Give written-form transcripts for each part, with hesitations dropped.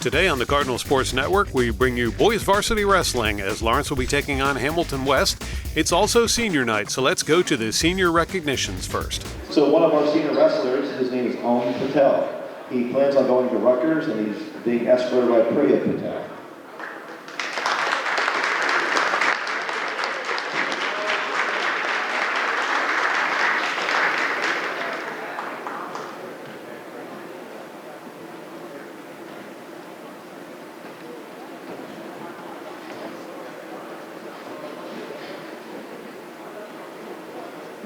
Today on the Cardinal Sports Network, we bring you boys varsity wrestling as Lawrence will be taking on Hamilton West. It's also senior night, so let's go to the senior recognitions first. So one of our senior wrestlers, his name is Om Patel. He plans on going to Rutgers and he's being escorted by Priya Patel.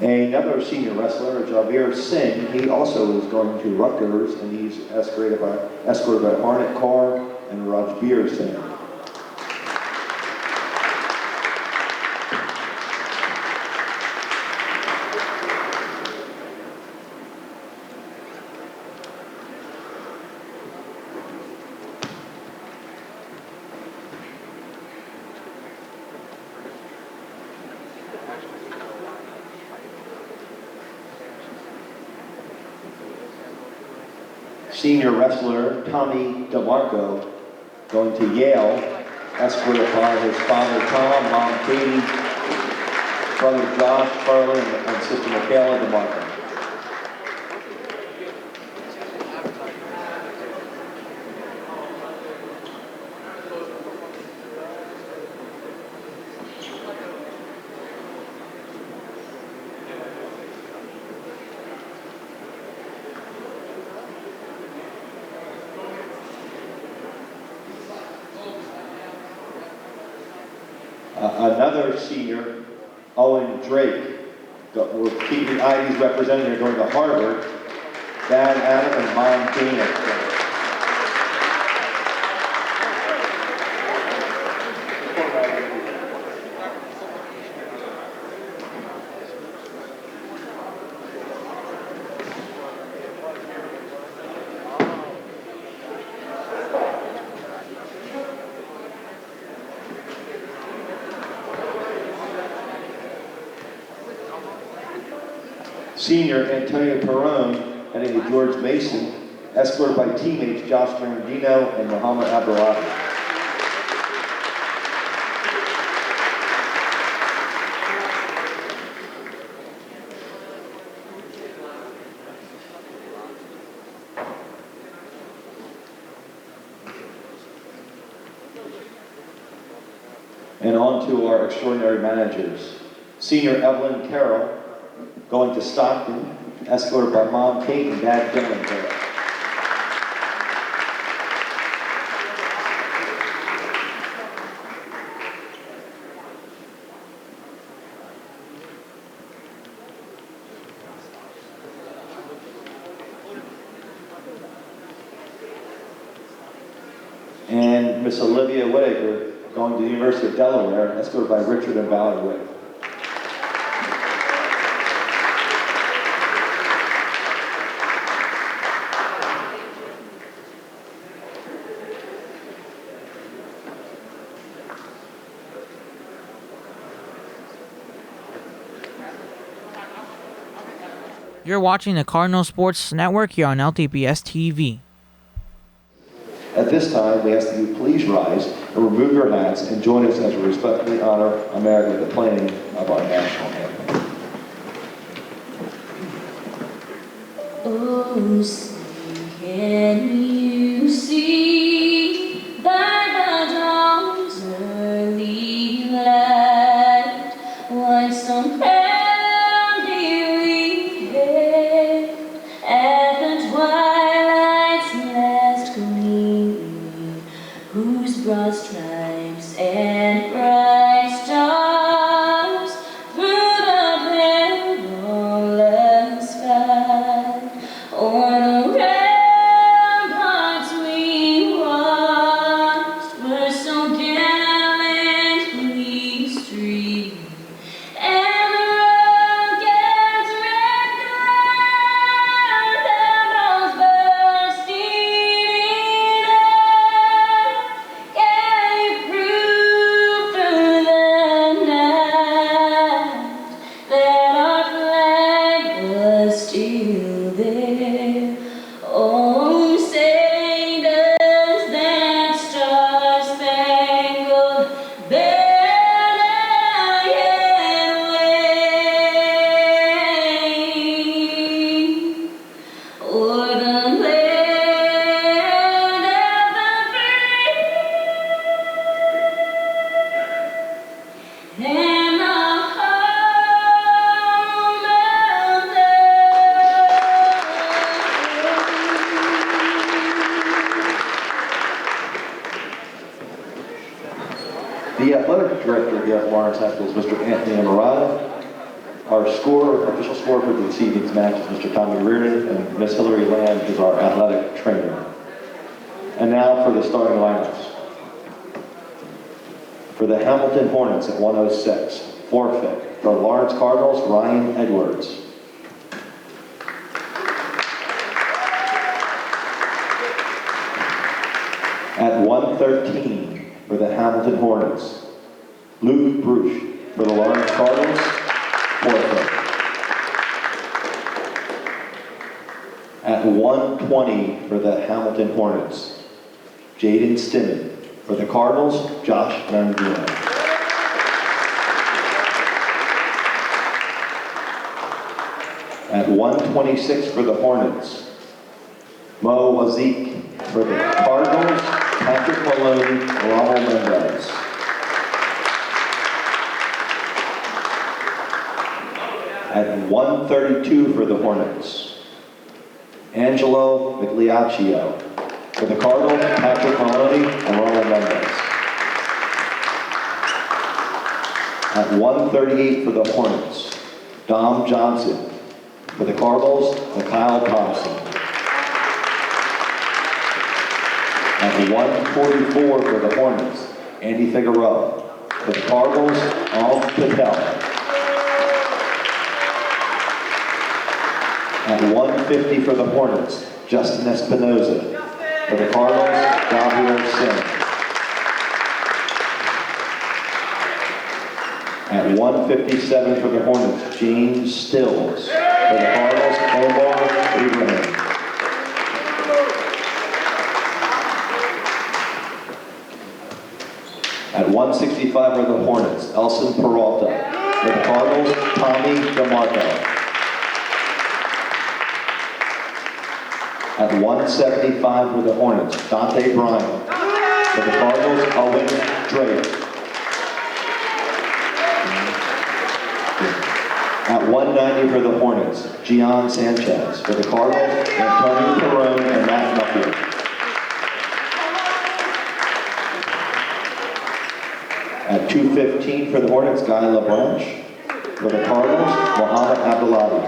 Another senior wrestler, Javir Singh, he also is going to Rutgers and he's escorted by Arnett Kaur and Rajbir Singh. Senior wrestler Tommy DeMarco going to Yale, escorted by his father Tom, mom Katie, brother Josh, Carlin, and sister Michaela DeMarco. Another senior, Owen Drake, we're keeping IDs represented here, going to Harvard. Dad Adam and Mom Dana. Senior Antonio Perrone heading to George Mason, escorted by teammates Josh Marandino and Muhammad Abdullah. And on to our extraordinary managers. Senior Evelyn Carroll, going to Stockton, escorted by Mom Kate and Dad Dylan Carroll. And Miss Olivia Whitaker, going to the University of Delaware, escorted by Richard and Valerie Whitaker. You're watching the Cardinal Sports Network here on LTPS TV. At this time, we ask that you please rise and remove your hats and join us as we respectfully honor America with the playing of our national anthem. Oh, say, can you see by the dawn's early light why some broad stripes and bright stars through the perilous sky, on around director here at Lawrence High School is Mr. Anthony Amorata. Our official score for this evening's match is Mr. Tommy Reardon, and Miss Hillary Lamb is our athletic trainer. And now for the starting lineups. For the Hamilton Hornets at 106, forfeit. For Lawrence Cardinals, Ryan Edwards. At 113, for the Hamilton Hornets, Luke Bruch. For the Lawrence Cardinals, forfeit. At 120, for the Hamilton Hornets, Jaden Stimmen. For the Cardinals, Josh Mandino. At 126 for the Hornets, Mo Wazik. For the Cardinals, Patrick Maloney, Ronald Mendez. At 132 for the Hornets, Angelo Migliaccio. For the Cardinals, Patrick Maloney and Ronald Mendez. At 138 for the Hornets, Dom Johnson. For the Cardinals, Mikhail Thompson. At 144 for the Hornets, Andy Figueroa. For the Cardinals, Al Patel. At 150 for the Hornets, Justin Espinoza. For the Cardinals, Gabriel Singh. At 157 for the Hornets, James Stills. For the Cardinals, Omar Abraham. At 165 for the Hornets, Elson Peralta. For the Cardinals, Tommy DeMarco. At 175 for the Hornets, Dante Bryan. For the Cardinals, Owen Drake. At 190 for the Hornets, Gian Sanchez. For the Cardinals, Antonio Perone and Matt Muffler. At 215 for the Hornets, Guy LaBranche. For the Cardinals, Mohamed Abdullahi.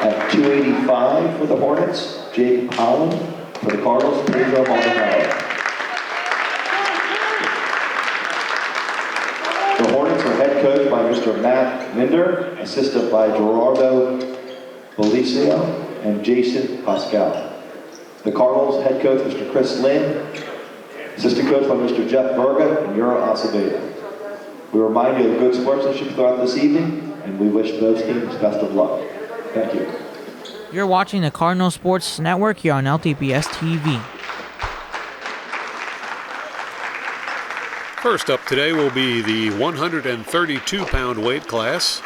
At 285 for the Hornets, Jake Holland. For the Cardinals, Pedro Maldonado. The Hornets are head coached by Mr. Matt Minder, assistant by Gerardo Belicio and Jason Pascal. The Cardinals head coach, Mr. Chris Lynn, assistant coach by Mr. Jeff Berga and Yura Acevedo. We remind you of good sportsmanship throughout this evening, and we wish both teams best of luck. Thank you. You're watching the Cardinal Sports Network here on LTPS TV. First up today will be the 132-pound weight class.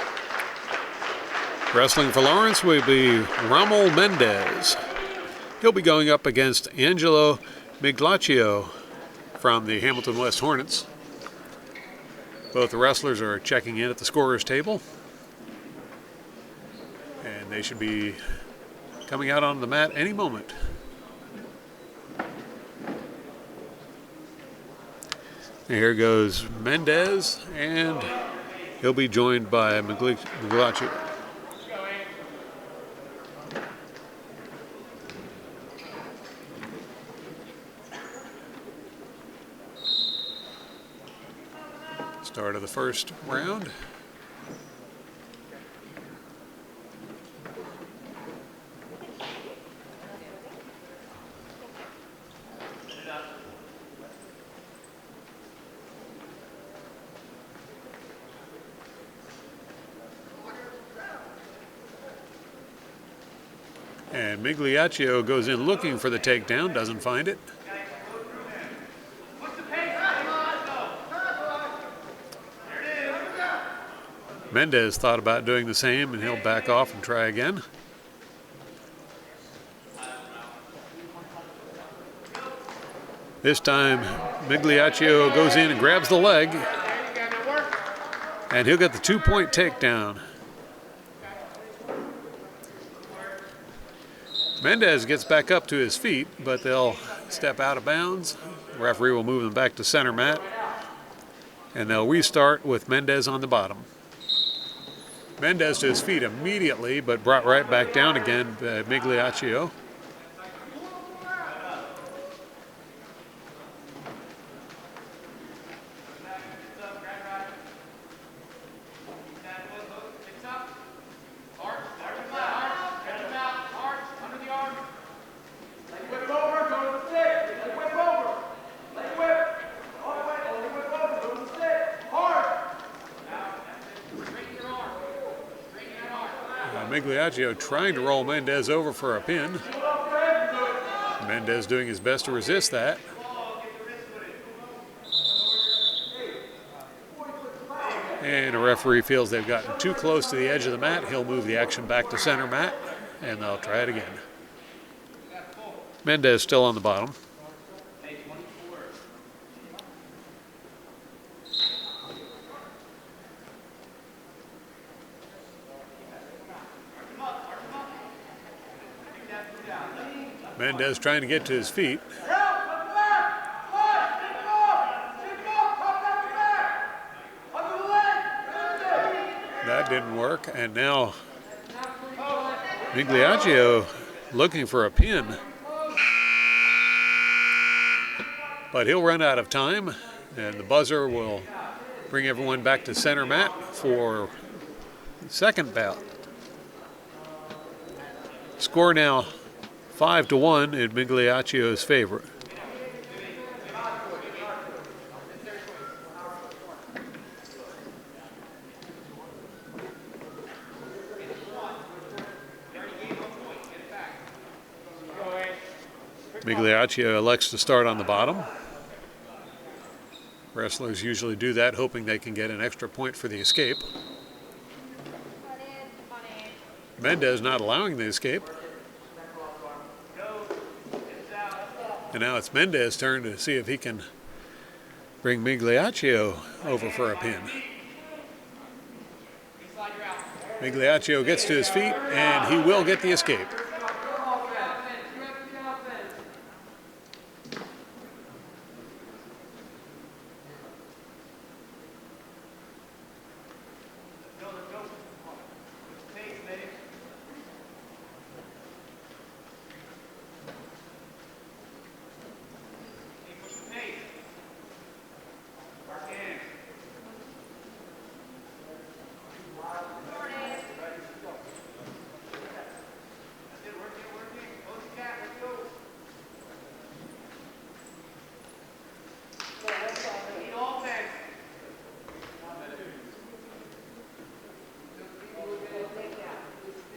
Wrestling for Lawrence will be Rommel Mendez. He'll be going up against Angelo Migliaccio from the Hamilton West Hornets. Both the wrestlers are checking in at the scorer's table. And they should be coming out on the mat any moment. Here goes Mendez, and he'll be joined by Migliaccio. Start of the first round. And Migliaccio goes in looking for the takedown, doesn't find it. Mendez thought about doing the same, and he'll back off and try again. This time, Migliaccio goes in and grabs the leg, and he'll get the 2-point takedown. Mendez gets back up to his feet, but they'll step out of bounds. The referee will move them back to center mat. And they'll restart with Mendez on the bottom. Mendez to his feet immediately, but brought right back down again by Migliaccio. Migliaccio trying to roll Mendez over for a pin. Mendez doing his best to resist that. And a referee feels they've gotten too close to the edge of the mat. He'll move the action back to center mat, and they'll try it again. Mendez still on the bottom. Mendez trying to get to his feet. That didn't work, and now Migliaccio looking for a pin. But he'll run out of time, and the buzzer will bring everyone back to center mat for the second bout. Score now 5-1 in Migliaccio's favor. Migliaccio elects to start on the bottom. Wrestlers usually do that, hoping they can get an extra point for the escape. Mendez not allowing the escape. And now it's Mendez's turn to see if he can bring Migliaccio over for a pin. Migliaccio gets to his feet, and he will get the escape.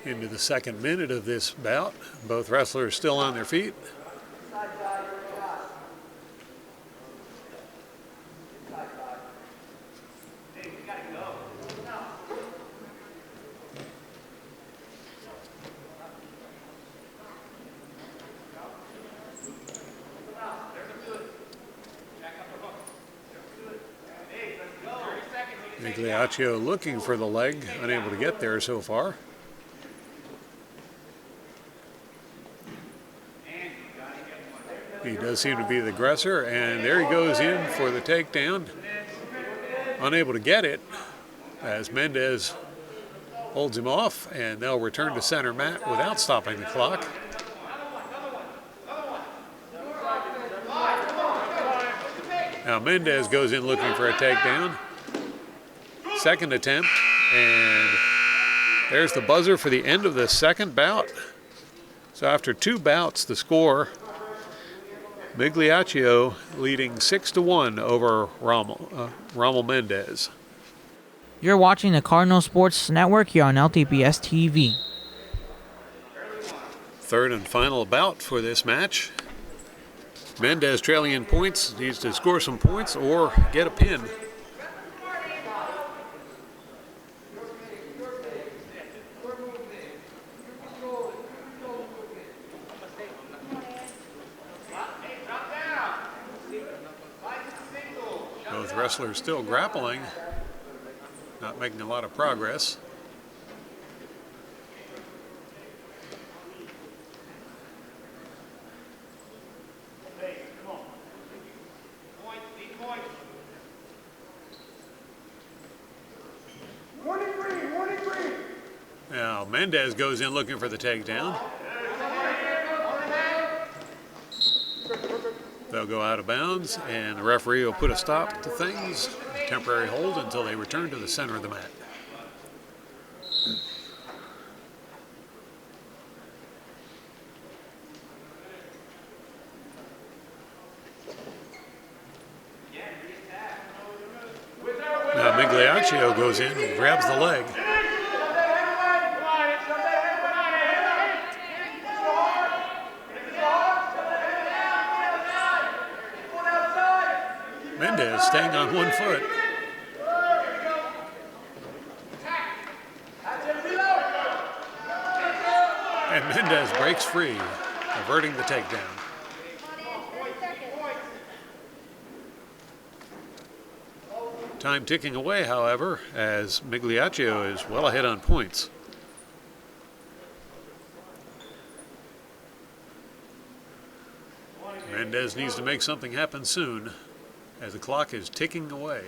Into the second minute of this bout. Both wrestlers still on their feet. Migliaccio looking for the leg, unable to get there so far. He does seem to be the aggressor, and there he goes in for the takedown. Unable to get it as Mendez holds him off, and they'll return to center mat without stopping the clock. Now Mendez goes in looking for a takedown. Second attempt, and there's the buzzer for the end of the second bout. So after two bouts, the score, Migliaccio leading 6-1 over Rommel Mendez. You're watching the Cardinal Sports Network here on LTPS TV. Third and final bout for this match. Mendez trailing in points, needs to score some points or get a pin. Both wrestlers still grappling, not making a lot of progress. Now Mendez goes in looking for the takedown. They'll go out of bounds, and the referee will put a stop to things, a temporary hold until they return to the center of the mat. Now Migliaccio goes in and grabs the leg. Mendez staying on one foot. And Mendez breaks free, averting the takedown. Time ticking away, however, as Migliaccio is well ahead on points. Mendez needs to make something happen soon, as the clock is ticking away.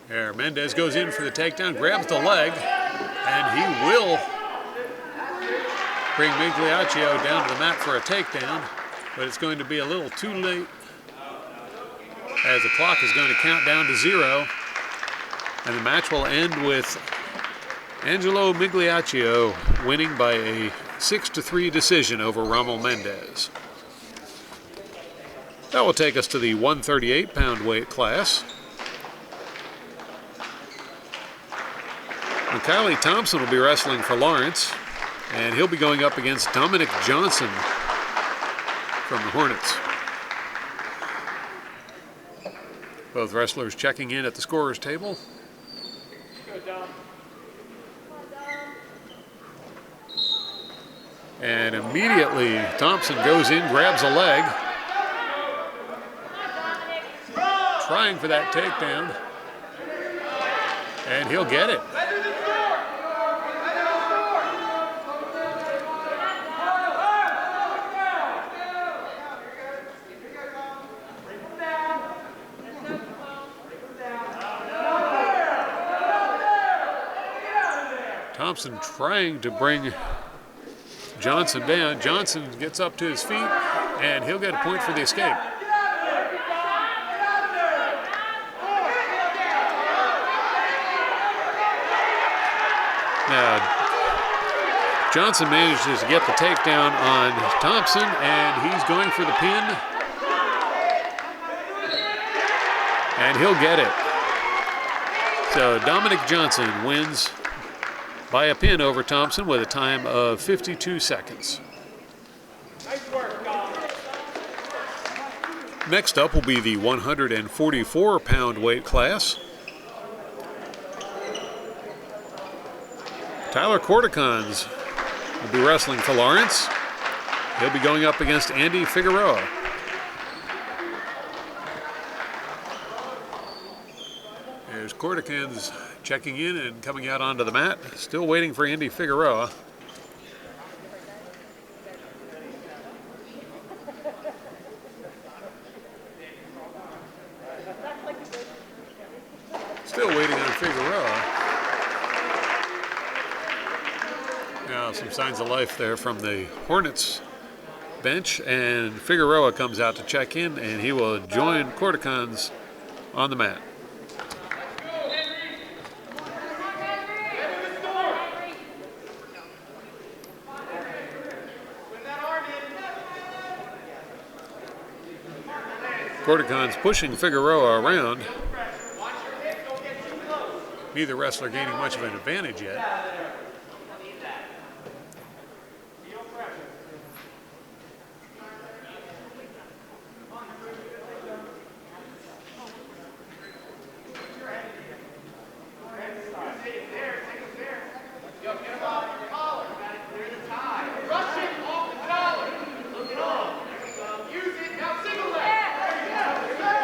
There, Mendez goes in for the takedown, grabs the leg, and he will bring Migliaccio down to the mat for a takedown, but it's going to be a little too late, as the clock is going to count down to 0, and the match will end with Angelo Migliaccio winning by a 6-3 decision over Rommel Mendez. That will take us to the 138-pound weight class. Kylie Thompson will be wrestling for Lawrence, and he'll be going up against Dominic Johnson from the Hornets. Both wrestlers checking in at the scorer's table. And immediately Thompson goes in, grabs a leg, trying for that takedown, and he'll get it. Thompson trying to bring Johnson down. Johnson gets up to his feet, and he'll get a point for the escape. Now, Johnson manages to get the takedown on Thompson, and he's going for the pin. And he'll get it. So Dominic Johnson wins by a pin over Thompson with a time of 52 seconds. Nice work, Dom. Next up will be the 144-pound weight class. Tyler Corticons will be wrestling for Lawrence. He'll be going up against Andy Figueroa. There's Corticons checking in and coming out onto the mat. Still waiting for Andy Figueroa. Still waiting on Figueroa. Now some signs of life there from the Hornets bench, and Figueroa comes out to check in, and he will join Corticons on the mat. Corticons pushing Figueroa around. Neither wrestler gaining much of an advantage yet.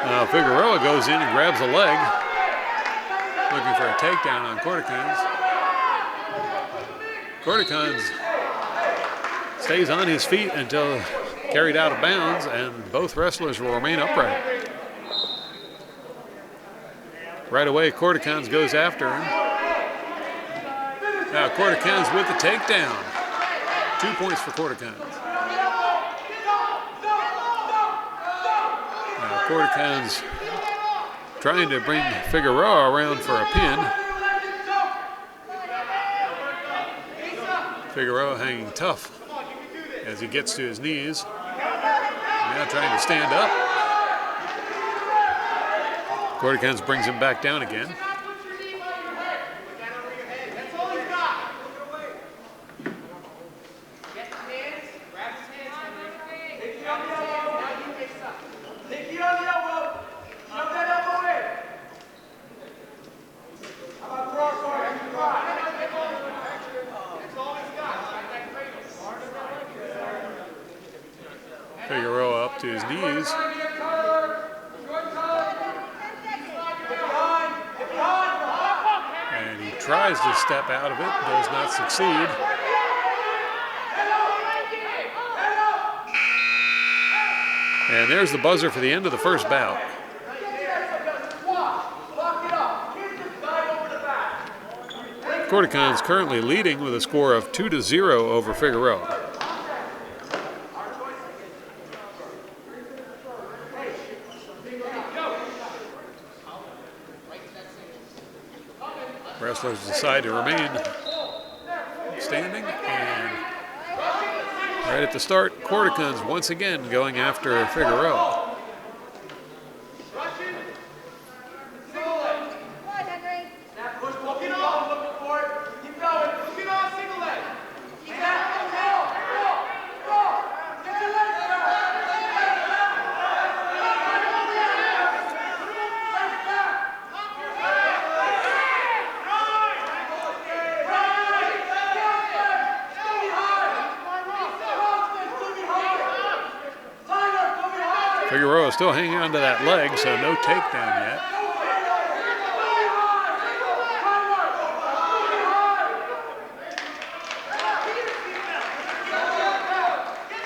Now Figueroa goes in and grabs a leg, looking for a takedown on Corticons. Corticons stays on his feet until carried out of bounds, and both wrestlers will remain upright. Right away, Corticons goes after him. Now Corticans with the takedown. 2 points for Corticans. Now Corticans trying to bring Figueroa around for a pin. Figueroa hanging tough as he gets to his knees. Now trying to stand up. Corticans brings him back down again. Figueroa up to his knees. And he tries to step out of it, does not succeed. And there's the buzzer for the end of the first bout. Corticans currently leading with a score of 2-0 over Figueroa. Wrestlers decide to remain standing, and right at the start, Corticans once again going after Figueroa. Figueroa still hanging on to that leg, so no takedown yet.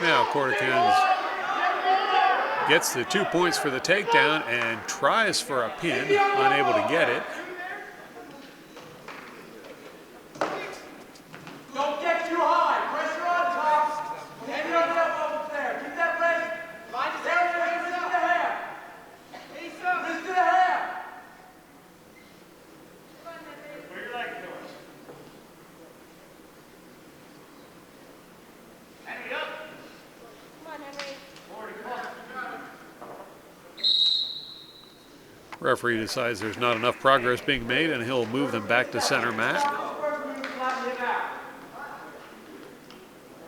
Now Corticans gets the 2 points for the takedown and tries for a pin, unable to get it. Don't get too high. Pressure on top. And you're up there. Keep that leg. Wrist to the hair. Wrist to the hair. Where your leg going? Henry, up. Come on, Henry. Referee decides there's not enough progress being made, and he'll move them back to center mat.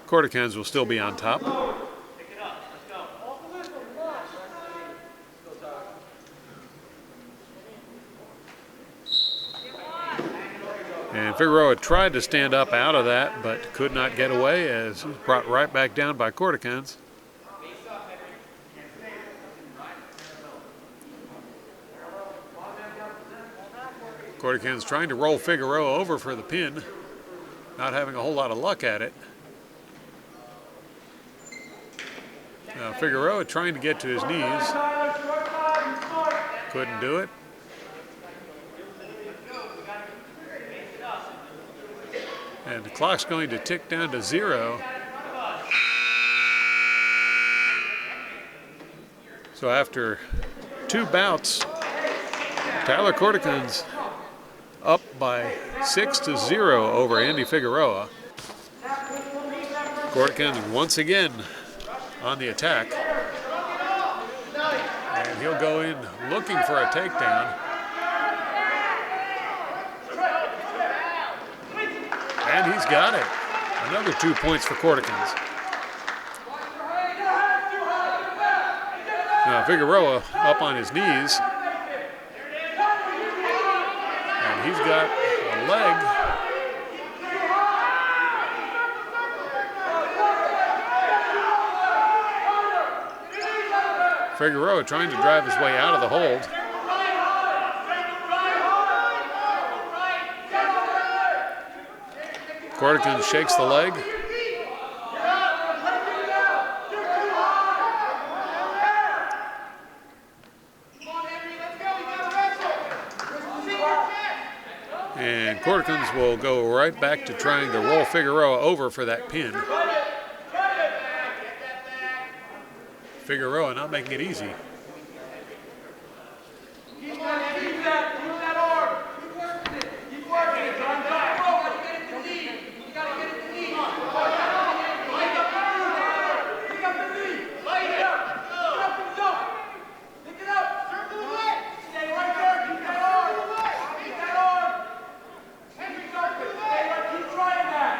Corticans will still be on top. And Figueroa tried to stand up out of that, but could not get away as he was brought right back down by Corticans. Corticans trying to roll Figueroa over for the pin, not having a whole lot of luck at it. Now Figueroa trying to get to his knees. Couldn't do it. And the clock's going to tick down to 0. So after 2 bouts, Tyler Corticans up by 6-0 over Andy Figueroa. Corticans once again on the attack. And he'll go in looking for a takedown. And he's got it. Another 2 points for Corticans. Now Figueroa up on his knees. And he's got a leg. Figueroa trying to drive his way out of the hold. Corticans shakes the leg. And Corticans will go right back to trying to roll Figueroa over for that pin. Figueroa not making it easy. Keep that arm. Keep working it. Keep working it. John, back over. You gotta get it to knee. You gotta get it to knee. Light up the knee. Pick up the knee. Light it up. Pick it up and jump. Pick it up. Circle the leg. Stay right there. Keep that arm. Keep that arm. Keep jumping. Stay right. Keep trying that.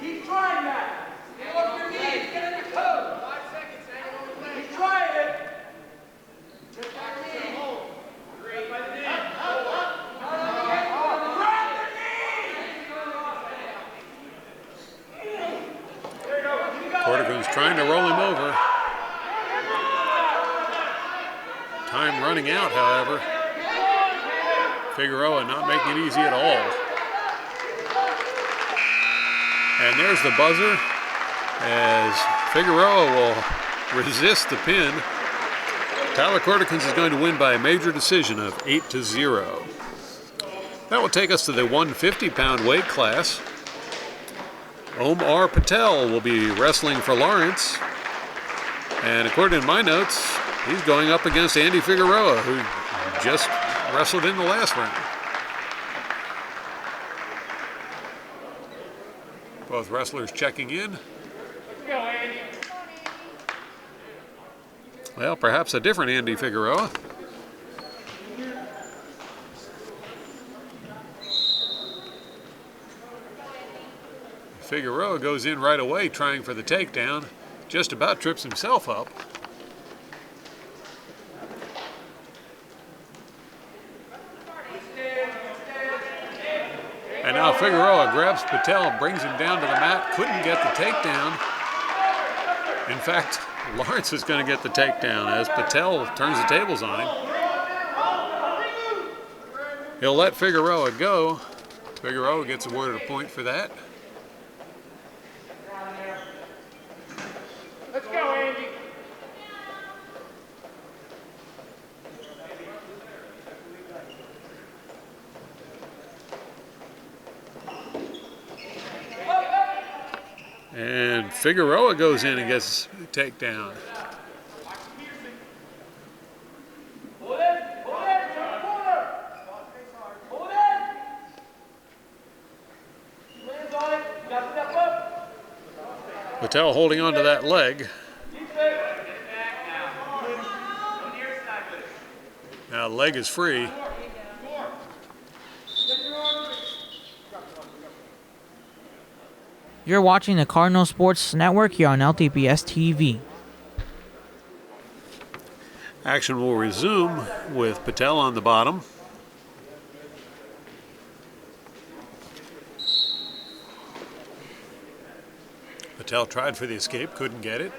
Keep trying that. Stay off your knees. Get in the code. 5 seconds. Hang on the leg. Keep trying it. Get back to the hole. Cortigan's trying to roll him over. Time running out, however. Figueroa not making it easy at all. And there's the buzzer as Figueroa will resist the pin. Tyler Corticans is going to win by a major decision of 8-0. That will take us to the 150-pound weight class. Omar Patel will be wrestling for Lawrence. And according to my notes, he's going up against Andy Figueroa, who just wrestled in the last round. Both wrestlers checking in. Let's go, Andy. Well, perhaps a different Andy Figueroa. Figueroa goes in right away trying for the takedown. Just about trips himself up. And now Figueroa grabs Patel and brings him down to the mat. Couldn't get the takedown. In fact, Lawrence is going to get the takedown as Patel turns the tables on him. He'll let Figueroa go. Figueroa gets awarded a point for that. Let's go, Andy. And Figueroa goes in and gets a takedown. Hold it. Hold it. Turn corner. Hold it. Hands on it. You got to step up. Patel holding on to that leg. Keep it. Now the leg is free. You're watching the Cardinal Sports Network here on LTPS TV. Action will resume with Patel on the bottom. Patel tried for the escape, couldn't get it.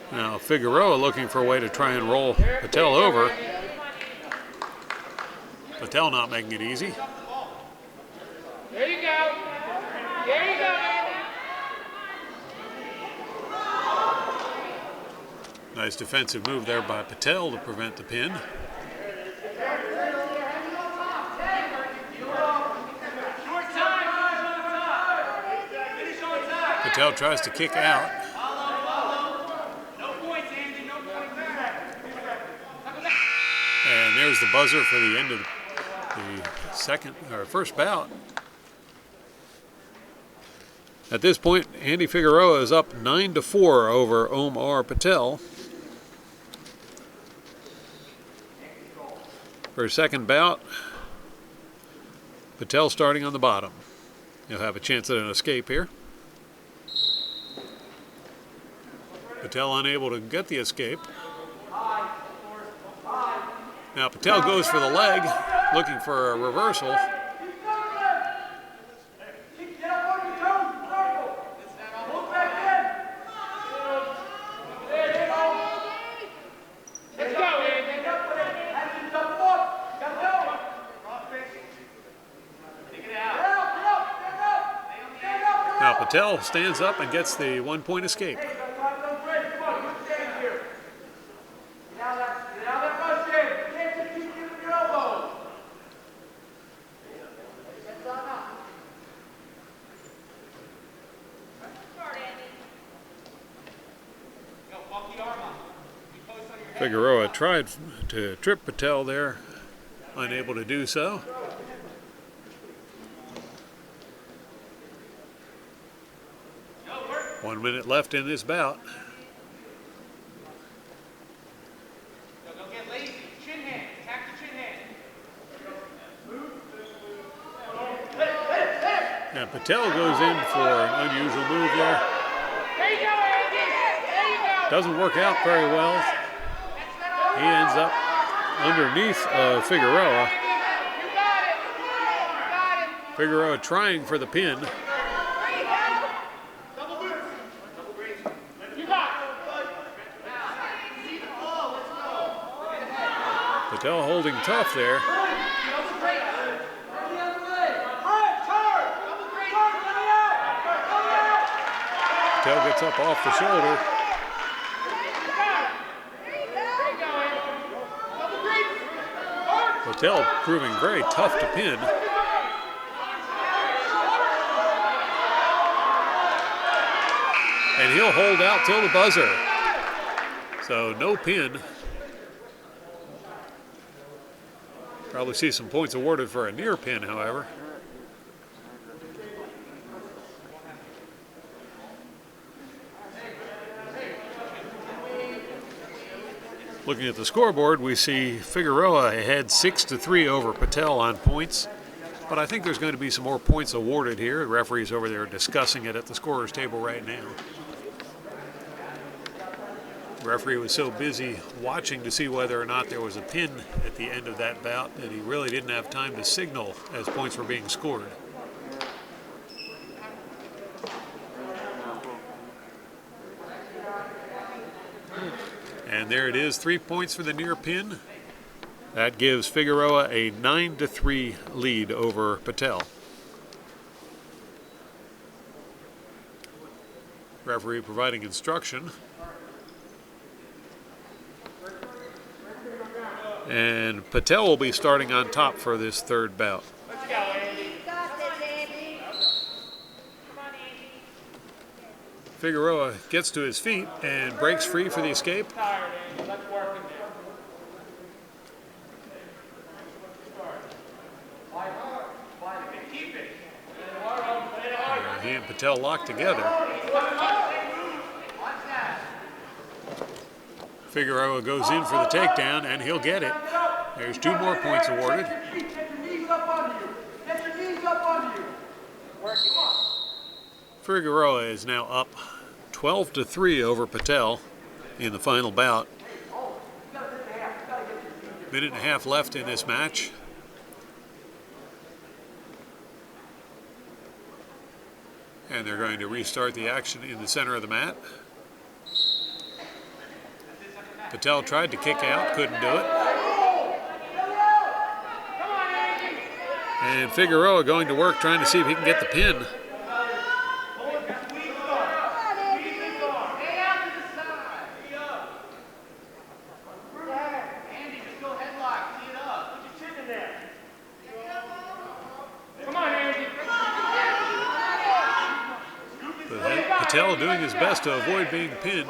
Now Figueroa looking for a way to try and roll Patel over. Patel not making it easy. There you go. There you go, Andy. Nice defensive move there by Patel to prevent the pin. Patel tries to kick out. No points, Andy. No points. And there's the buzzer for the end of the first bout. At this point, Andy Figueroa is up 9-4 over Omar Patel. For a second bout, Patel starting on the bottom. He'll have a chance at an escape here. Patel unable to get the escape. Now Patel goes for the leg, looking for a reversal. Get up on your toes. Circle. Move back in. There you go. Let's go, Andy. Get up with it. Have you double up. Got go. Take it out. Get up. Stand up. Stand up. Now Patel stands up and gets the 1-point escape. Figueroa tried to trip Patel there, unable to do so. One minute left in this bout. Don't get lazy. Chin hand. Attack the chin hand. And Patel goes in for an unusual move there. There you go, Andy. There you go. Doesn't work out very well. He ends up underneath Figueroa. You got it. You got it. Figueroa trying for the pin. Double boots. Double brace. You got it. Patel holding tough there. Double brace. The other way. Turn. Double brace. Let me out. Patel gets up off the shoulder. Patel proving very tough to pin. And he'll hold out till the buzzer. So no pin. Probably see some points awarded for a near pin, however. Looking at the scoreboard, we see Figueroa ahead 6-3 over Patel on points. But I think there's going to be some more points awarded here. The referee's over there discussing it at the scorer's table right now. The referee was so busy watching to see whether or not there was a pin at the end of that bout that he really didn't have time to signal as points were being scored. And there it is, 3 points for the near pin. That gives Figueroa a 9-3 lead over Patel. Referee providing instruction. And Patel will be starting on top for this third bout. Let's go, Andy. Figueroa gets to his feet and breaks free for the escape. Tired, Andy. Let's work in there. Keep it. He and Patel locked together. Figueroa goes in for the takedown, and he'll get it. There's 2 more points awarded. Get your knees up under you. Get your knees up under you. Working it. Figueroa is now up 12-3 over Patel in the final bout. Minute and a half left in this match. And they're going to restart the action in the center of the mat. Patel tried to kick out, couldn't do it. And Figueroa going to work trying to see if he can get the pin. Patel doing his best to avoid being pinned.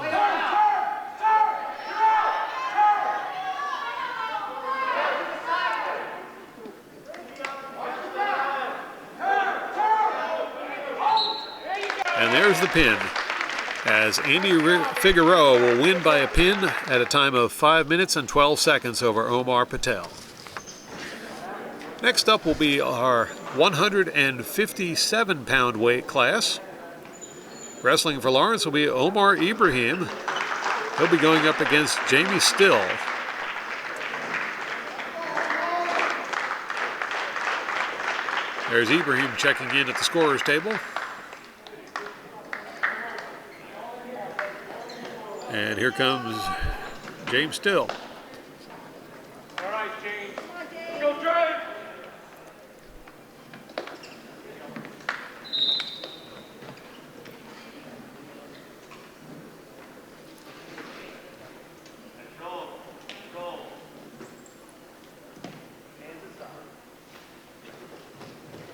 And there's the pin, as Andy Figueroa will win by a pin at a time of 5 minutes and 12 seconds over Omar Patel. Next up will be our 157-pound weight class. Wrestling for Lawrence will be Omar Ibrahim. He'll be going up against Jamie Still. There's Ibrahim checking in at the scorer's table. And here comes James Still. All right, James. Go, Dre.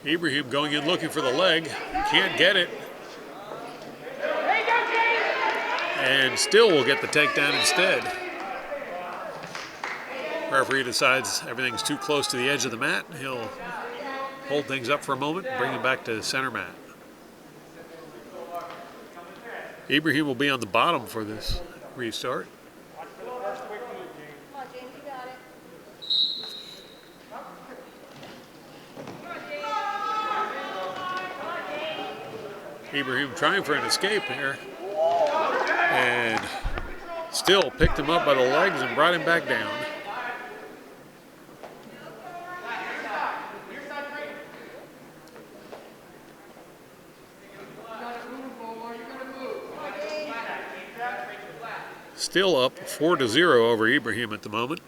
Ibrahim going in looking for the leg. Can't get it. And Still will get the takedown instead. Referee decides everything's too close to the edge of the mat. He'll hold things up for a moment, bring him back to center mat. Ibrahim will be on the bottom for this restart. Ibrahim trying for an escape here. And still picked him up by the legs and brought him back down. Still up 4-0 over Ibrahim at the moment.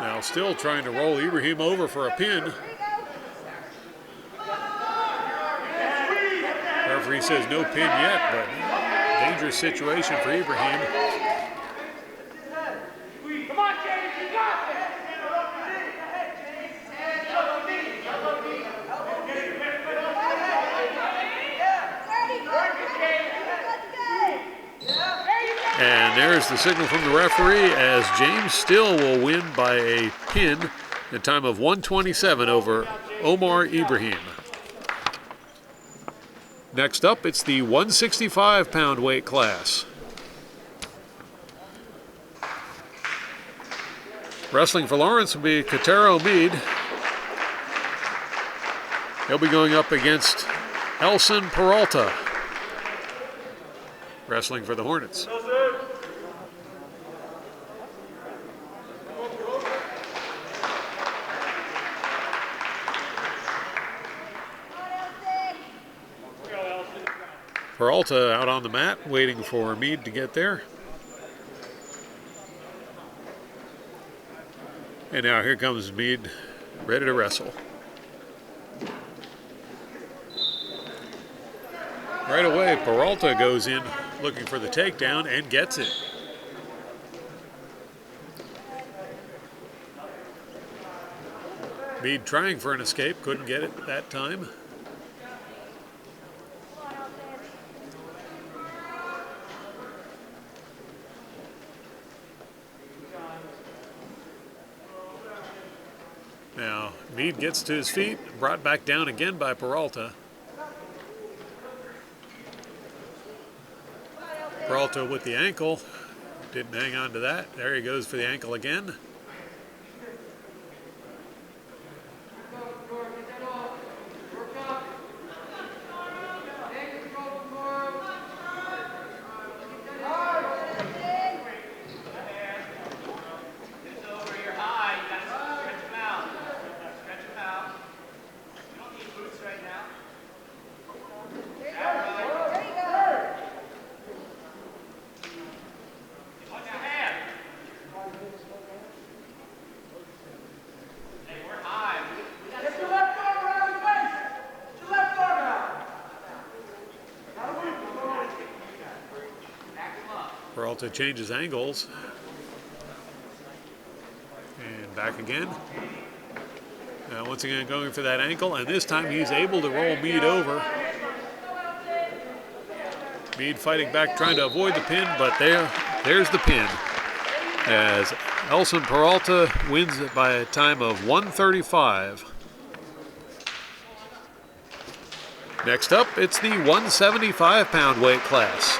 Now still trying to roll Ibrahim over for a pin. Referee says no pin yet, but dangerous situation for Ibrahim. Come on, James, you got this! And there's the signal from the referee as James Still will win by a pin at a time of 1:27 over Omar Ibrahim. Next up, it's the 165-pound weight class. Wrestling for Lawrence will be Katero Mead. He'll be going up against Elson Peralta. Wrestling for the Hornets. Peralta out on the mat, waiting for Mead to get there. And now here comes Mead, ready to wrestle. Right away, Peralta goes in looking for the takedown and gets it. Mead trying for an escape, couldn't get it that time. Now, Mead gets to his feet, brought back down again by Peralta. Peralta with the ankle, didn't hang on to that. There he goes for the ankle again. Peralta changes angles. And back again. Now once again going for that ankle, and this time he's able to roll Mead over. Mead fighting back, trying to avoid the pin, but there's the pin. As Elson Peralta wins it by a time of 1:35. Next up, it's the 175-pound weight class.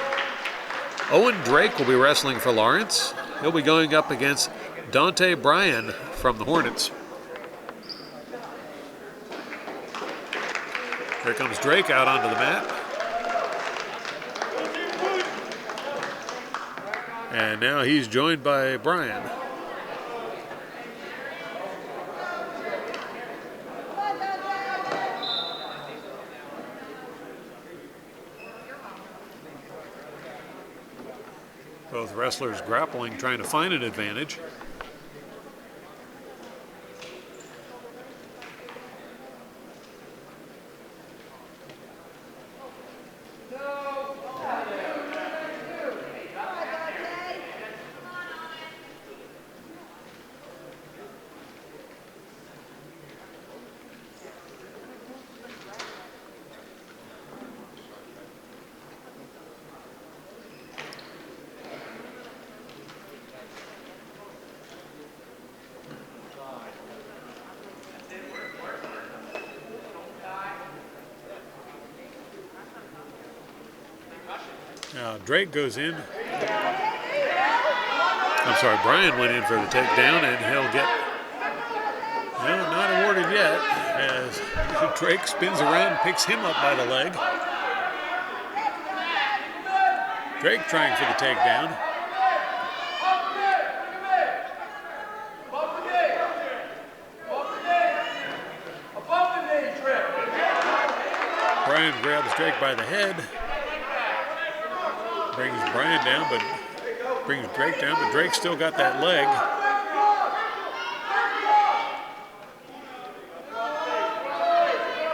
Owen Drake will be wrestling for Lawrence. He'll be going up against Dante Bryan from the Hornets. Here comes Drake out onto the mat. And now he's joined by Bryan. Both wrestlers grappling, trying to find an advantage. Now Drake goes in. I'm sorry, Brian went in for the takedown, and he'll get, no, not awarded yet, as Drake spins around and picks him up by the leg. Drake trying for the takedown. Brian grabs Drake by the head, brings Brian down, but brings Drake down, but Drake still got that leg.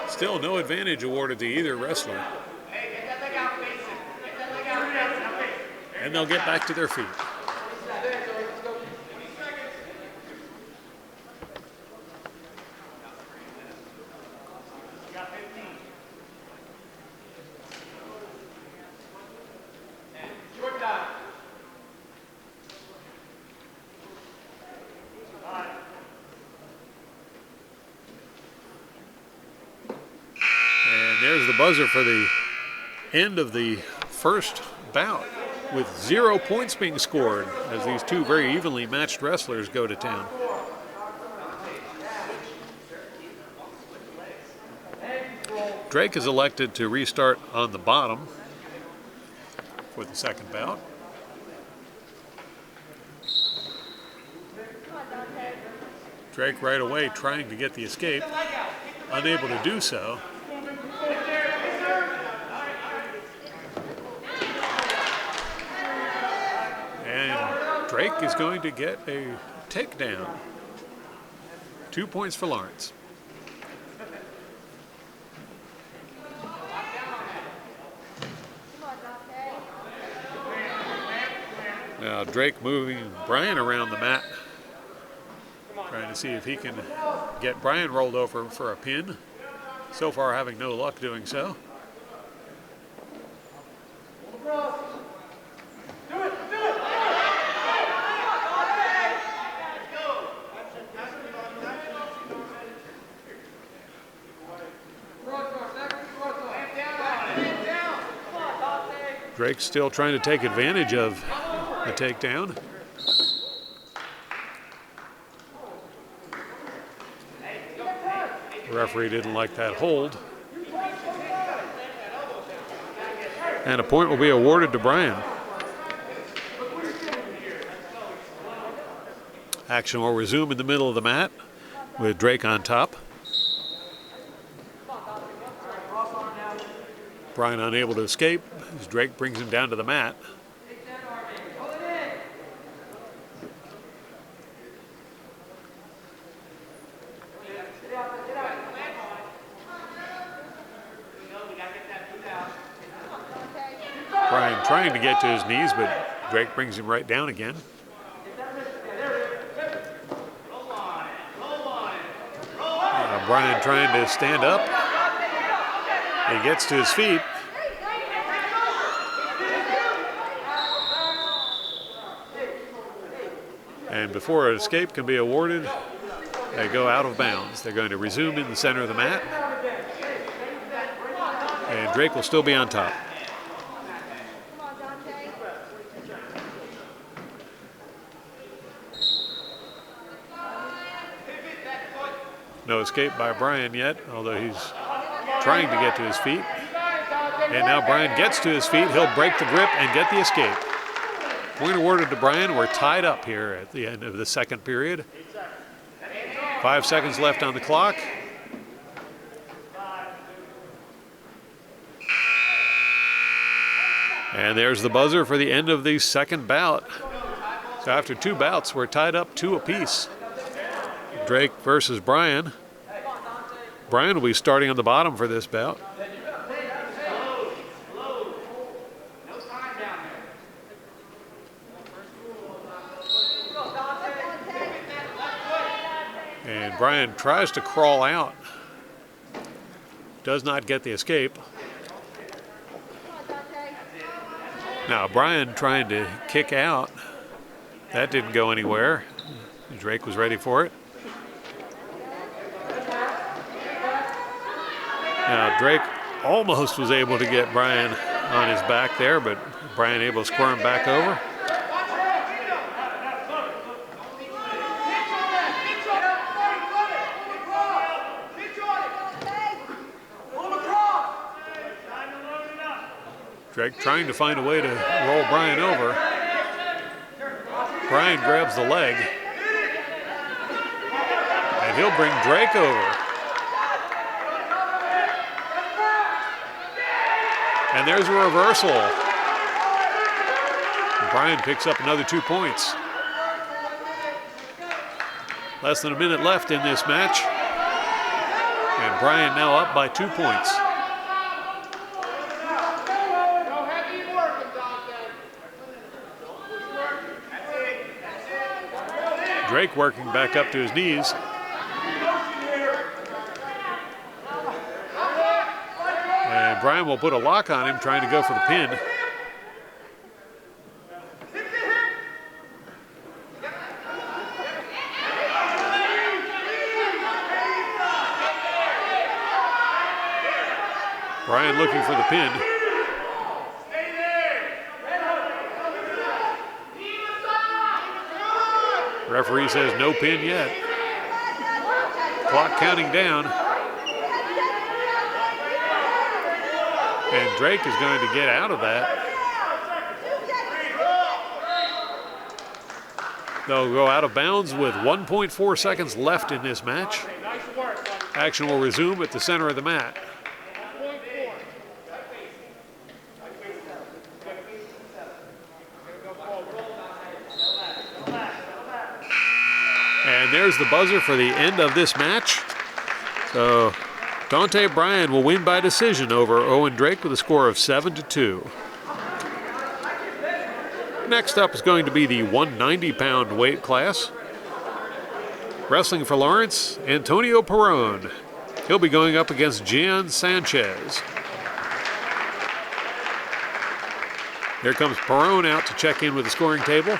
Still no advantage awarded to either wrestler. And they'll get back to their feet. There's the buzzer for the end of the first bout, with 0 points being scored as these two very evenly matched wrestlers go to town. Drake is elected to restart on the bottom for the second bout. Drake right away trying to get the escape, unable to do so. And Drake is going to get a takedown. 2 points for Lawrence. Now Drake moving Brian around the mat, trying to see if he can get Brian rolled over for a pin. So far having no luck doing so. Drake's still trying to take advantage of the takedown. The referee didn't like that hold. And a point will be awarded to Brian. Action will resume in the middle of the mat with Drake on top. Brian unable to escape as Drake brings him down to the mat. Brian trying to get to his knees, but Drake brings him right down again. Brian trying to stand up. He gets to his feet. And before an escape can be awarded, they go out of bounds. They're going to resume in the center of the mat. And Drake will still be on top. No escape by Brian yet, although he's trying to get to his feet. And now Brian gets to his feet. He'll break the grip and get the escape. Point awarded to Brian. We're tied up here at the end of the second period. 5 seconds left on the clock. And there's the buzzer for the end of the second bout. So after 2 bouts, we're tied up 2 apiece. Drake versus Brian. Brian will be starting on the bottom for this bout. And Brian tries to crawl out. Does not get the escape. Now Brian trying to kick out. That didn't go anywhere. Drake was ready for it. Now Drake almost was able to get Brian on his back there, but Brian able to squirm back over. Drake trying to find a way to roll Brian over. Brian grabs the leg. And he'll bring Drake over. And there's a reversal. Brian picks up another 2 points. Less than a minute left in this match. And Brian now up by 2 points. Drake working back up to his knees. And Brian will put a lock on him, trying to go for the pin. Brian looking for the pin. Referee says no pin yet. Clock counting down. And Drake is going to get out of that. They'll go out of bounds with 1.4 seconds left in this match. Action will resume at the center of the mat. And there's the buzzer for the end of this match. So Dante Bryan will win by decision over Owen Drake with a score of 7-2. Next up is going to be the 190-pound weight class. Wrestling for Lawrence, Antonio Perrone. He'll be going up against Gian Sanchez. Here comes Perrone out to check in with the scoring table.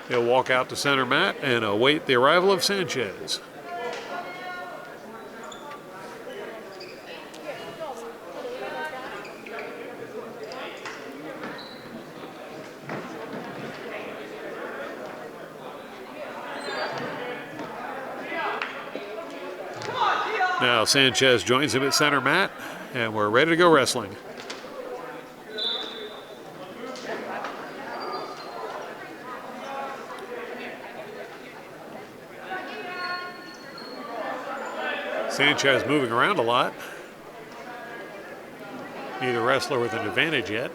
He'll walk out to center mat and await the arrival of Sanchez. Now Sanchez joins him at center mat, and we're ready to go wrestling. Sanchez moving around a lot. Neither wrestler with an advantage yet.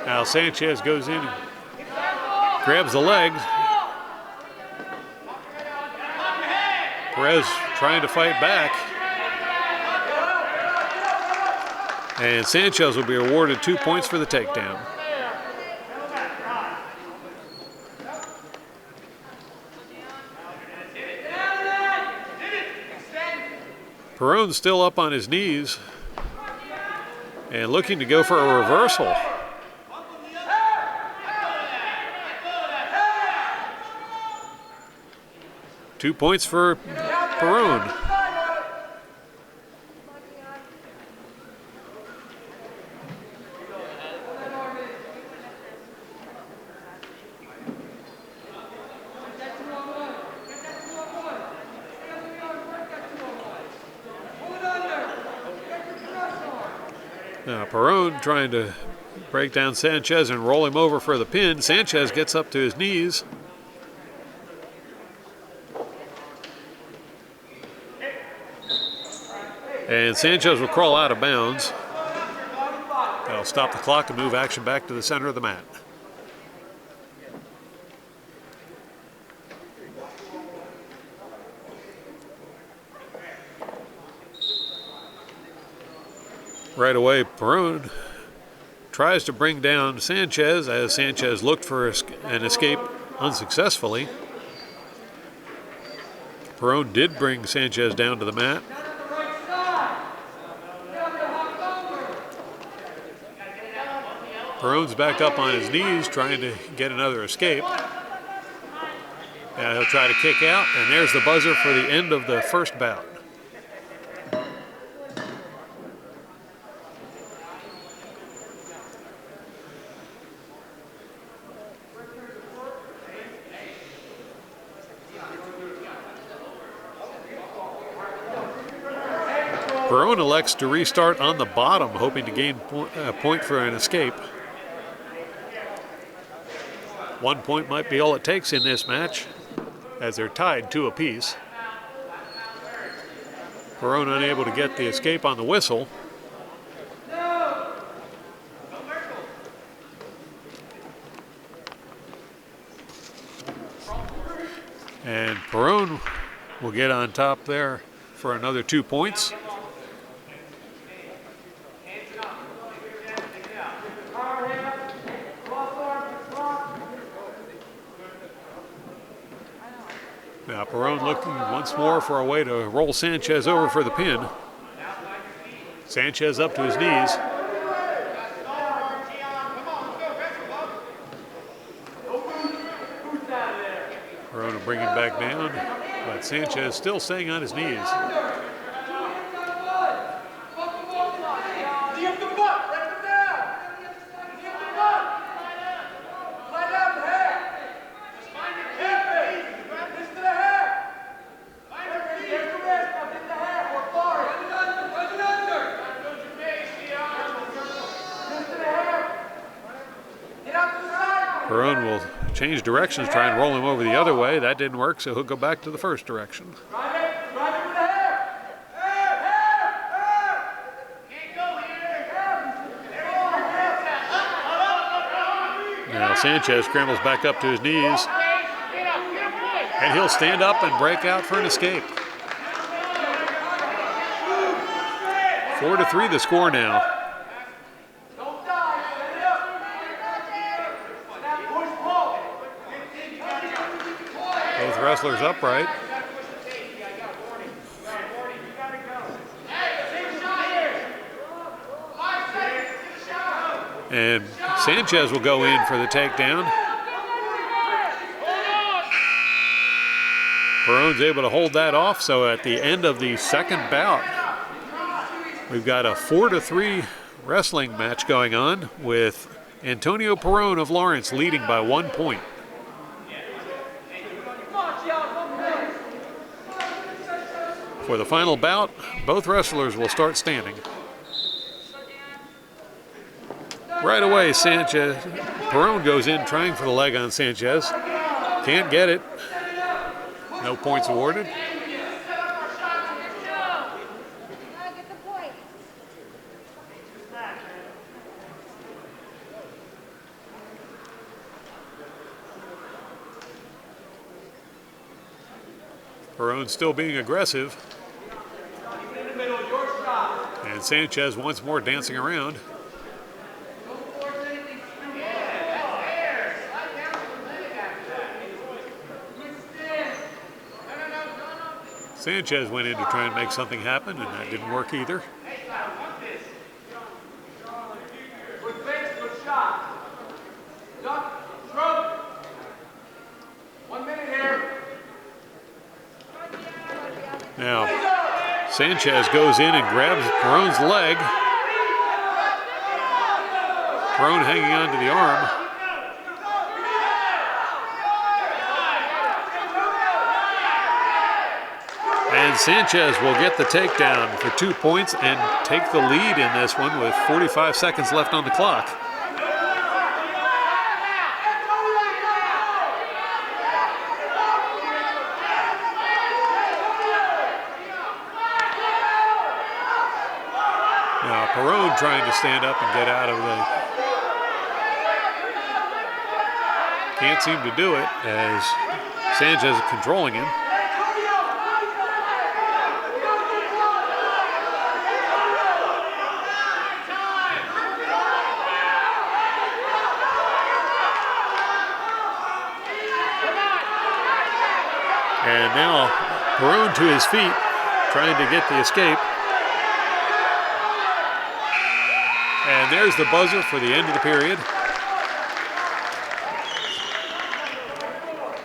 Now Sanchez goes in and grabs the leg. Perez trying to fight back. And Sanchez will be awarded 2 points for the takedown. Perrone's still up on his knees and looking to go for a reversal. 2 points for Perrone. Now Perrone trying to break down Sanchez and roll him over for the pin. Sanchez gets up to his knees. And Sanchez will crawl out of bounds. That'll stop the clock and move action back to the center of the mat. Right away, Perrone tries to bring down Sanchez as Sanchez looked for an escape unsuccessfully. Perrone did bring Sanchez down to the mat. Perone's back up on his knees trying to get another escape. Now he'll try to kick out, and there's the buzzer for the end of the first bout. Perone elects to restart on the bottom, hoping to gain a point for an escape. 1 point might be all it takes in this match, as they're tied 2 apiece. Perone unable to get the escape on the whistle. And Perone will get on top there for another 2 points. Now Perone looking once more for a way to roll Sanchez over for the pin. Sanchez up to his knees. Perone will bring him back down, but Sanchez still staying on his knees. Perone will change directions, try and roll him over the other way. That didn't work, so he'll go back to the first direction. Now Sanchez scrambles back up to his knees, and he'll stand up and break out for an escape. 4-3 the score now. Both wrestlers upright. And Sanchez will go in for the takedown. Perone's able to hold that off, so at the end of the second bout, we've got a 4-3 wrestling match going on with Antonio Perone of Lawrence leading by 1 point. For the final bout, both wrestlers will start standing. Right away, Perone goes in trying for the leg on Sanchez. Can't get it. No points awarded. Perone still being aggressive. And Sanchez once more dancing around. Sanchez went in to try and make something happen, and that didn't work either. Now, Sanchez goes in and grabs Perone's leg. Perone hanging on to the arm. And Sanchez will get the takedown for 2 points and take the lead in this one with 45 seconds left on the clock. Now Perone trying to stand up and get out of the... Can't seem to do it as Sanchez is controlling him. And now Perone to his feet, trying to get the escape. And there's the buzzer for the end of the period.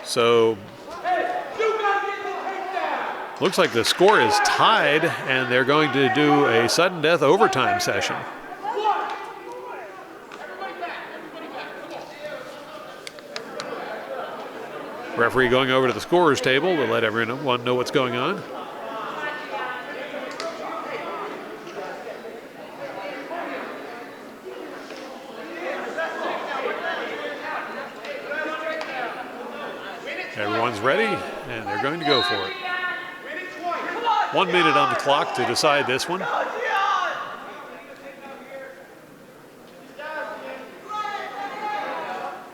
So, looks like the score is tied, and they're going to do a sudden death overtime session. Referee going over to the scorer's table to let everyone know what's going on. Everyone's ready, and they're going to go for it. 1 minute on the clock to decide this one.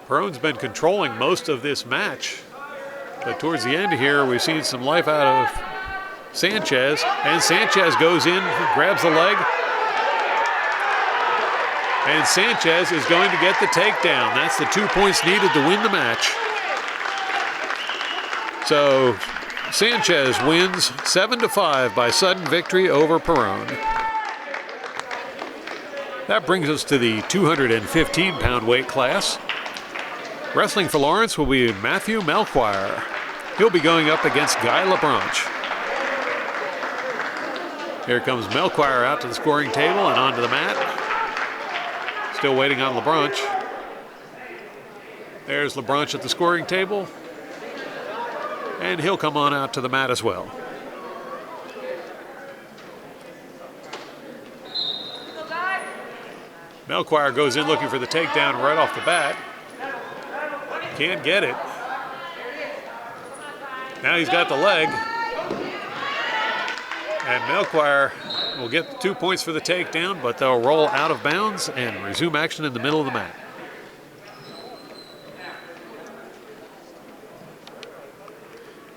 Perón's been controlling most of this match, but towards the end here, we've seen some life out of Sanchez, and Sanchez goes in, grabs the leg, and Sanchez is going to get the takedown. That's the 2 points needed to win the match. So Sanchez wins 7-5 by sudden victory over Perón. That brings us to the 215-pound weight class. Wrestling for Lawrence will be Matthew Melchior. He'll be going up against Guy LaBranche. Here comes Melchior out to the scoring table and onto the mat. Still waiting on LaBranche. There's LaBranche at the scoring table. And he'll come on out to the mat as well. Melchior goes in looking for the takedown right off the bat. Can't get it. Now he's got the leg. And Melchior will get the 2 points for the takedown, but they'll roll out of bounds and resume action in the middle of the mat.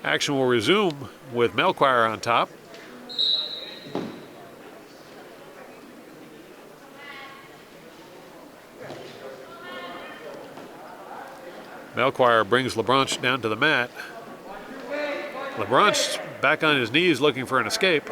Action will resume with Melchior on top. Melchior brings LaBranche down to the mat. LaBranche's back on his knees looking for an escape.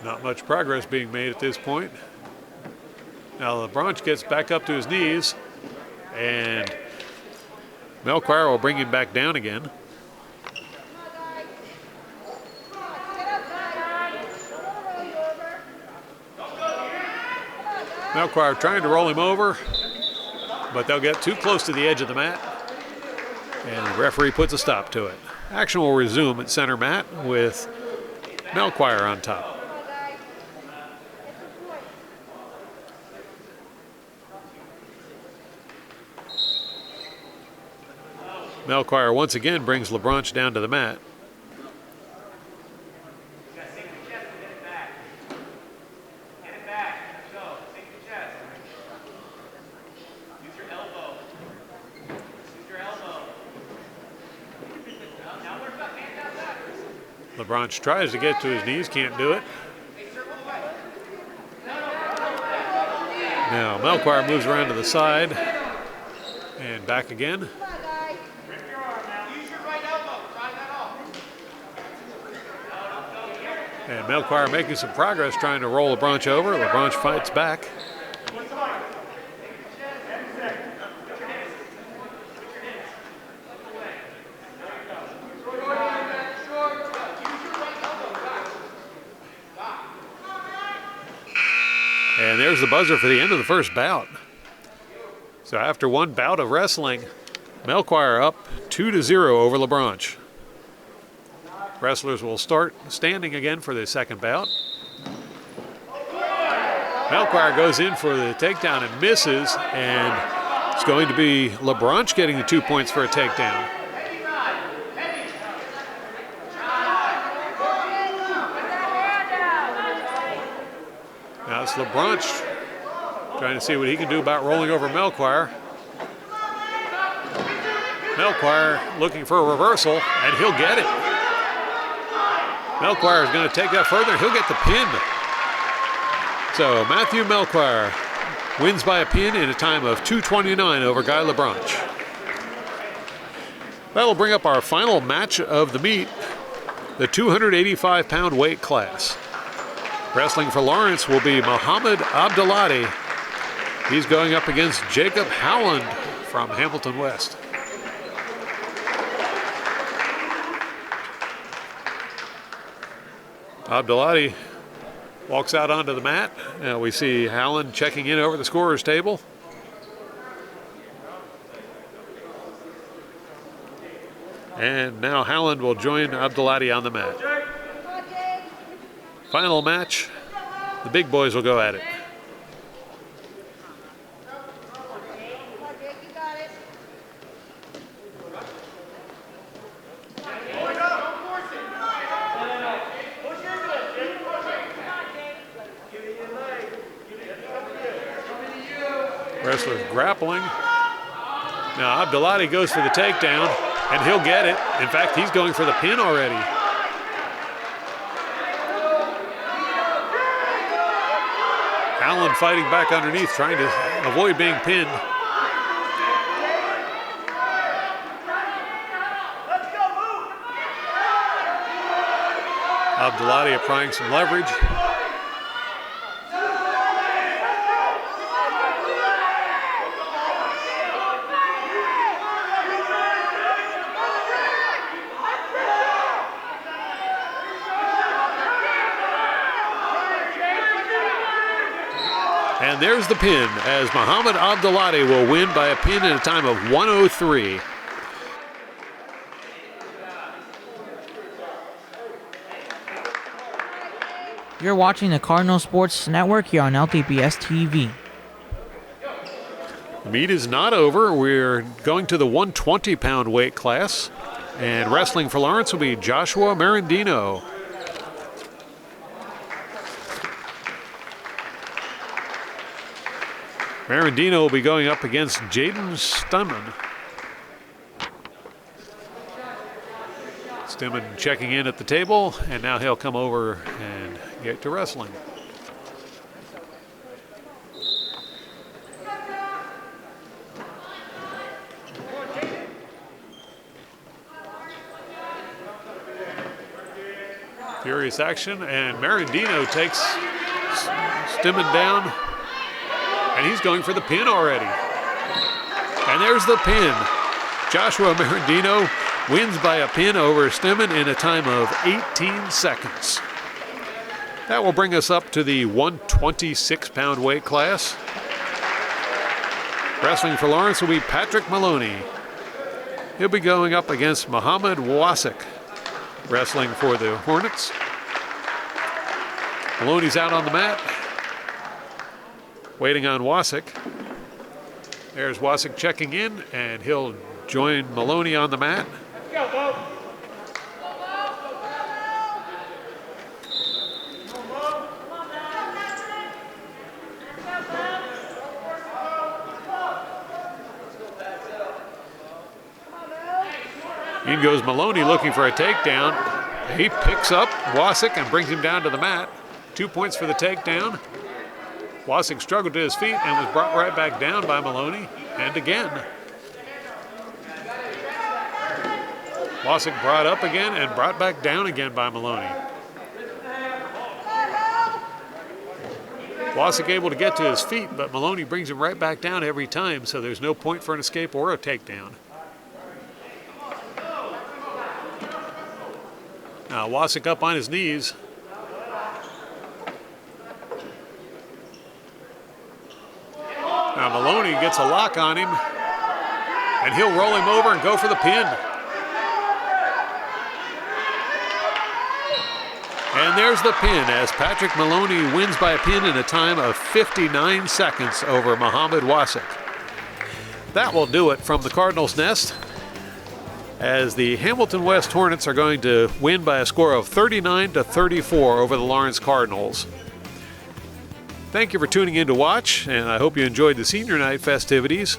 Not much progress being made at this point. Now LaBranche gets back up to his knees, and Melchior will bring him back down again. Melchior trying to roll him over, but they'll get too close to the edge of the mat, and the referee puts a stop to it. Action will resume at center mat with Melchior on top. Melchior once again brings LaBranche down to the mat. LaBranche tries to get to his knees, can't do it. Now Melchior moves around to the side and back again. And Melchior making some progress trying to roll LaBranche over. LaBranche fights back. And there's the buzzer for the end of the first bout. So after one bout of wrestling, Melchior up 2-0 over LaBranche. Wrestlers will start standing again for the second bout. Melchior goes in for the takedown and misses, and it's going to be LaBranche getting the 2 points for a takedown. Now it's LaBranche trying to see what he can do about rolling over Melchior. Melchior looking for a reversal, and he'll get it. Melchior is going to take that further, and he'll get the pin. So Matthew Melchior wins by a pin in a time of 2:29 over Guy LeBranche. That'll bring up our final match of the meet, the 285-pound weight class. Wrestling for Lawrence will be Muhammad Abdullati. He's going up against Jacob Howland from Hamilton West. Abdullati walks out onto the mat. Now we see Howland checking in over the scorer's table. And now Howland will join Abdullati on the mat. Final match, the big boys will go at it. Wrestlers grappling. Now Abdullati goes for the takedown, and he'll get it. In fact, he's going for the pin already. Allen fighting back underneath, trying to avoid being pinned. Abdullati applying some leverage. And there's the pin, as Muhammad Abdullati will win by a pin in a time of 1:03. You're watching the Cardinal Sports Network here on LTPS TV. The meet is not over. We're going to the 120-pound weight class. And wrestling for Lawrence will be Joshua Marandino. Marandino will be going up against Jaden Stimman. Stimman checking in at the table, and now he'll come over and get to wrestling. Furious action, and Marandino takes Stimman down. And he's going for the pin already. And there's the pin. Joshua Marandino wins by a pin over Stimman in a time of 18 seconds. That will bring us up to the 126-pound weight class. Wrestling for Lawrence will be Patrick Maloney. He'll be going up against Muhammad Wasik, wrestling for the Hornets. Maloney's out on the mat, waiting on Wasik. There's Wasik checking in, and he'll join Maloney on the mat. In goes Maloney looking for a takedown. He picks up Wasik and brings him down to the mat. 2 points for the takedown. Wasik struggled to his feet and was brought right back down by Maloney, and again. Wasik brought up again and brought back down again by Maloney. Wasik able to get to his feet, but Maloney brings him right back down every time, so there's no point for an escape or a takedown. Now Wasik up on his knees. Now Maloney gets a lock on him, and he'll roll him over and go for the pin. And there's the pin, as Patrick Maloney wins by a pin in a time of 59 seconds over Muhammad Wasik. That will do it from the Cardinals' nest, as the Hamilton West Hornets are going to win by a score of 39-34 over the Lawrence Cardinals. Thank you for tuning in to watch, and I hope you enjoyed the senior night festivities.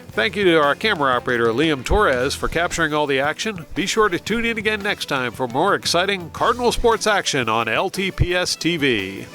Thank you to our camera operator, Liam Torres, for capturing all the action. Be sure to tune in again next time for more exciting Cardinal sports action on LTPS TV.